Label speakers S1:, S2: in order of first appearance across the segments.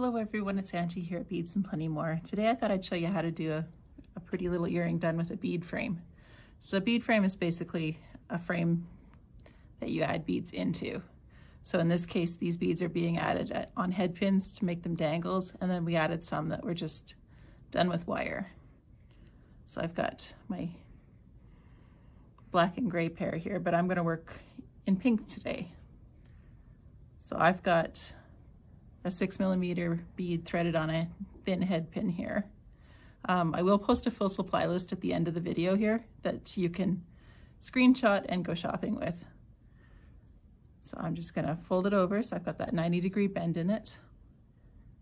S1: Hello everyone, it's Angie here at Beads and Plenty More. Today I thought I'd show you how to do a pretty little earring done with a bead frame. So a bead frame is basically a frame that you add beads into. So in this case, these beads are being added on head pins to make them dangles, and then we added some that were just done with wire. So I've got my black and gray pair here, but I'm going to work in pink today. So I've got a 6mm bead threaded on a thin head pin here. I will post a full supply list at the end of the video here that you can screenshot and go shopping with. So I'm just going to fold it over, so I've got that 90-degree bend in it,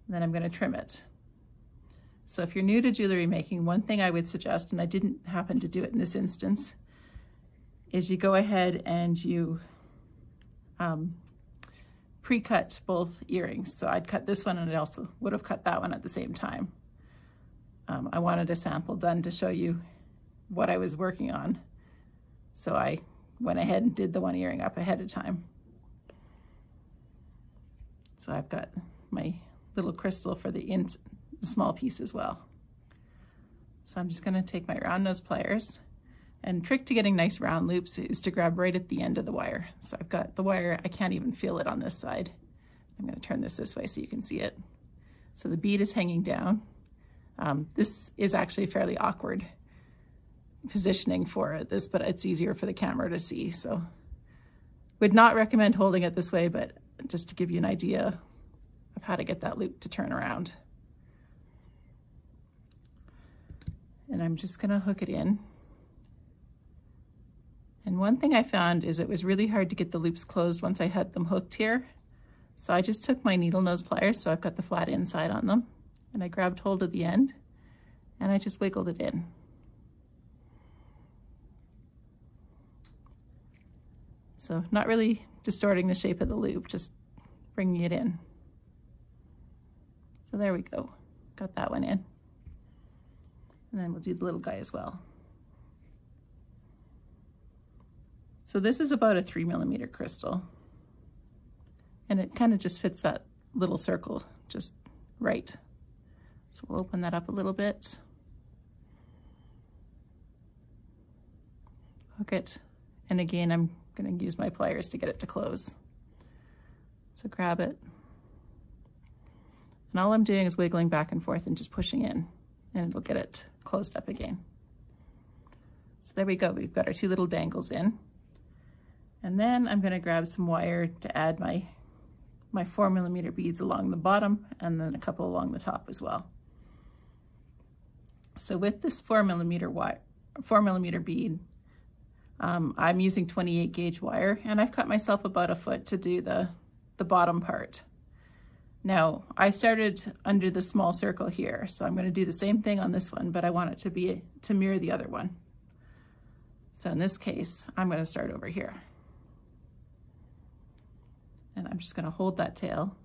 S1: and then I'm going to trim it. So if you're new to jewelry making, one thing I would suggest, and I didn't happen to do it in this instance, is you go ahead and you pre-cut both earrings. So I'd cut this one, and I also would have cut that one at the same time. I wanted a sample done to show you what I was working on. So I went ahead and did the one earring up ahead of time. So I've got my little crystal for the small piece as well. So I'm just going to take my round nose pliers, and trick to getting nice round loops is to grab right at the end of the wire. So I've got the wire, I can't even feel it on this side. I'm going to turn this way so you can see it. So the bead is hanging down. This is actually fairly awkward positioning for this, but it's easier for the camera to see. So would not recommend holding it this way, but just to give you an idea of how to get that loop to turn around. And I'm just gonna hook it in. And one thing I found is it was really hard to get the loops closed once I had them hooked here. So I just took my needle nose pliers, so I've got the flat inside on them, and I grabbed hold of the end and I just wiggled it in. So not really distorting the shape of the loop, just bringing it in. So there we go, got that one in. And then we'll do the little guy as well. So this is about a 3mm crystal, and it kind of just fits that little circle just right. So we'll open that up a little bit, hook it, and again I'm going to use my pliers to get it to close. So grab it, and all I'm doing is wiggling back and forth and just pushing in, and it'll get it closed up again. So there we go, we've got our two little dangles in. And then I'm going to grab some wire to add my 4mm beads along the bottom, and then a couple along the top as well. So with this 4mm bead, I'm using 28 gauge wire, and I've cut myself about 1 foot to do the bottom part. Now I started under the small circle here, so I'm going to do the same thing on this one, but I want it to mirror the other one. So in this case, I'm going to start over here. And I'm just going to hold that tail,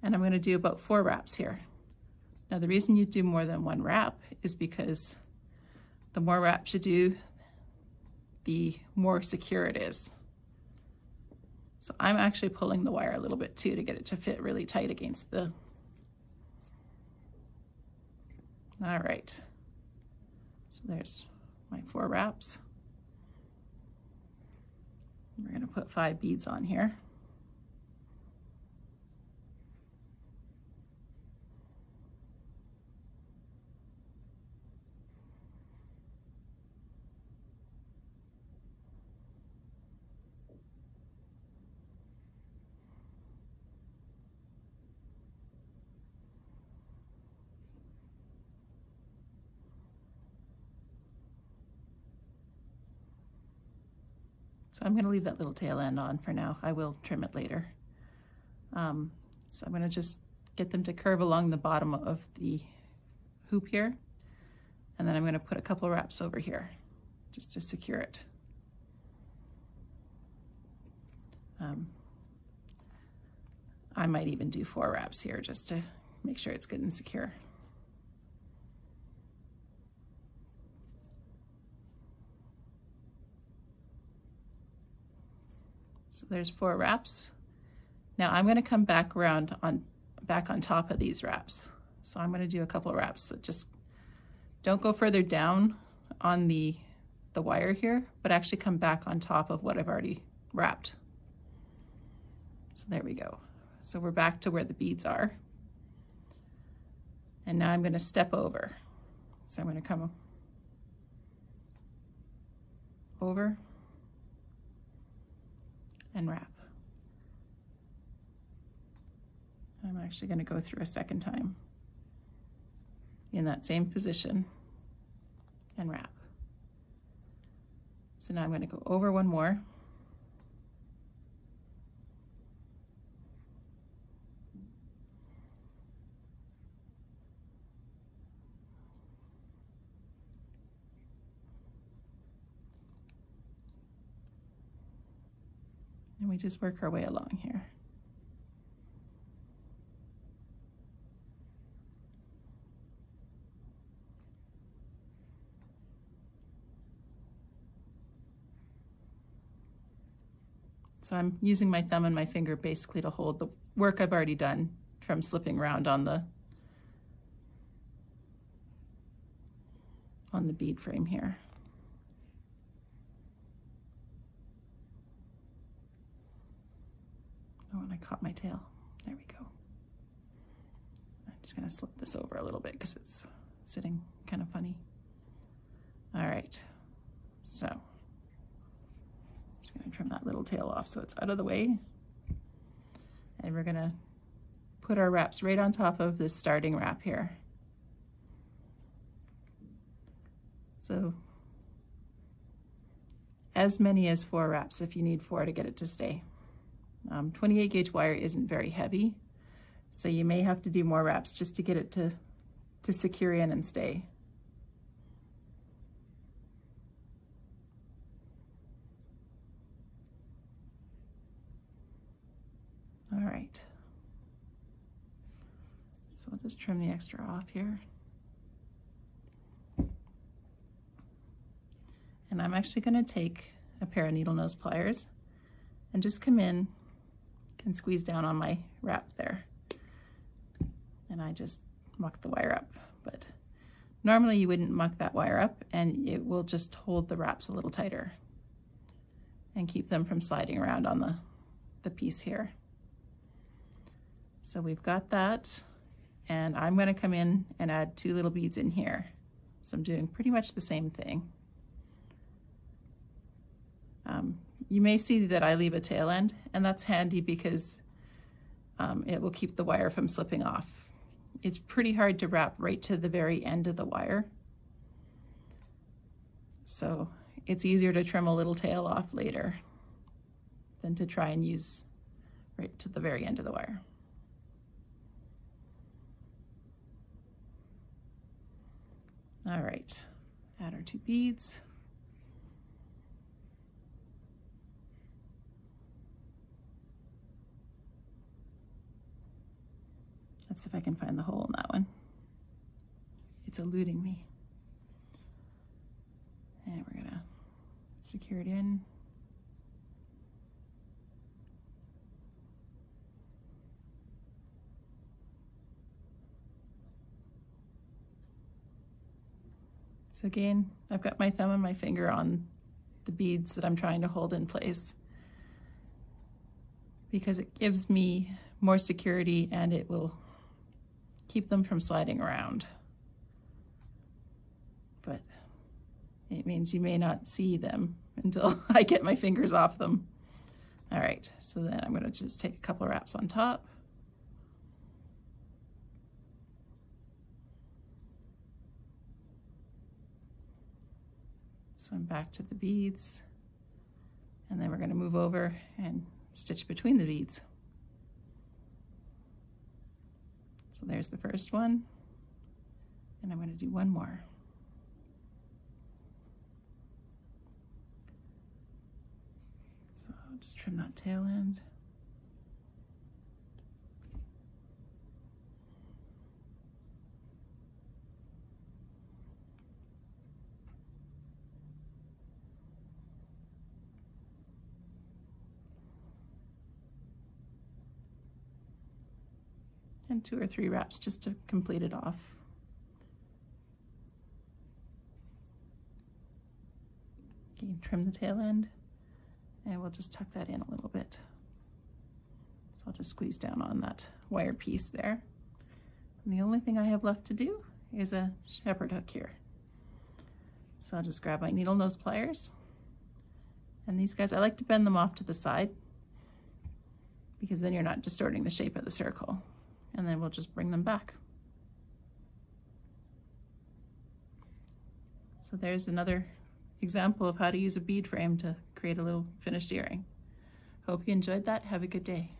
S1: and I'm going to do about 4 wraps here. Now the reason you do more than 1 wrap is because the more wraps you do, the more secure it is. So I'm actually pulling the wire a little bit too to get it to fit really tight against the... All right, so there's my 4 wraps. We're going to put 5 beads on here. So I'm going to leave that little tail end on for now. I will trim it later. So I'm going to just get them to curve along the bottom of the hoop here. And then I'm going to put a couple wraps over here just to secure it. I might even do 4 wraps here just to make sure it's good and secure. So there's 4 wraps. Now I'm going to come back around back on top of these wraps. So I'm going to do a couple of wraps that just don't go further down on the wire here, but actually come back on top of what I've already wrapped. So there we go. So we're back to where the beads are. And now I'm going to step over. So I'm going to come over and wrap. I'm actually going to go through a second time in that same position and wrap. So now I'm going to go over one more. And we just work our way along here. So I'm using my thumb and my finger basically to hold the work I've already done from slipping around on the bead frame here. Oh, and I caught my tail. There we go. I'm just going to slip this over a little bit because it's sitting kind of funny. All right, so I'm just going to trim that little tail off so it's out of the way. And we're going to put our wraps right on top of this starting wrap here. So as many as 4 wraps if you need 4 to get it to stay. 28 gauge wire isn't very heavy, so you may have to do more wraps just to get it to secure in and stay. All right, so I'll just trim the extra off here. And I'm actually going to take a pair of needle nose pliers and just come in and squeeze down on my wrap there. And I just muck the wire up, but normally you wouldn't muck that wire up, and it will just hold the wraps a little tighter and keep them from sliding around on the piece here. So we've got that, and I'm going to come in and add 2 little beads in here. So I'm doing pretty much the same thing. You may see that I leave a tail end, and that's handy because it will keep the wire from slipping off. It's pretty hard to wrap right to the very end of the wire, so it's easier to trim a little tail off later than to try and use right to the very end of the wire. All right, add our 2 beads. Let's see if I can find the hole in that one. It's eluding me. And we're gonna secure it in. So again, I've got my thumb and my finger on the beads that I'm trying to hold in place because it gives me more security and it will keep them from sliding around. But it means you may not see them until I get my fingers off them. All right, so then I'm going to just take a couple of wraps on top. So I'm back to the beads, and then we're going to move over and stitch between the beads. So there's the first one, and I'm going to do one more. So I'll just trim that tail end. and 2 or 3 wraps just to complete it off. Okay, trim the tail end, and we'll just tuck that in a little bit. So I'll just squeeze down on that wire piece there. And the only thing I have left to do is a shepherd hook here. So I'll just grab my needle nose pliers, and these guys, I like to bend them off to the side because then you're not distorting the shape of the circle. And then we'll just bring them back. So there's another example of how to use a bead frame to create a little finished earring. Hope you enjoyed that. Have a good day.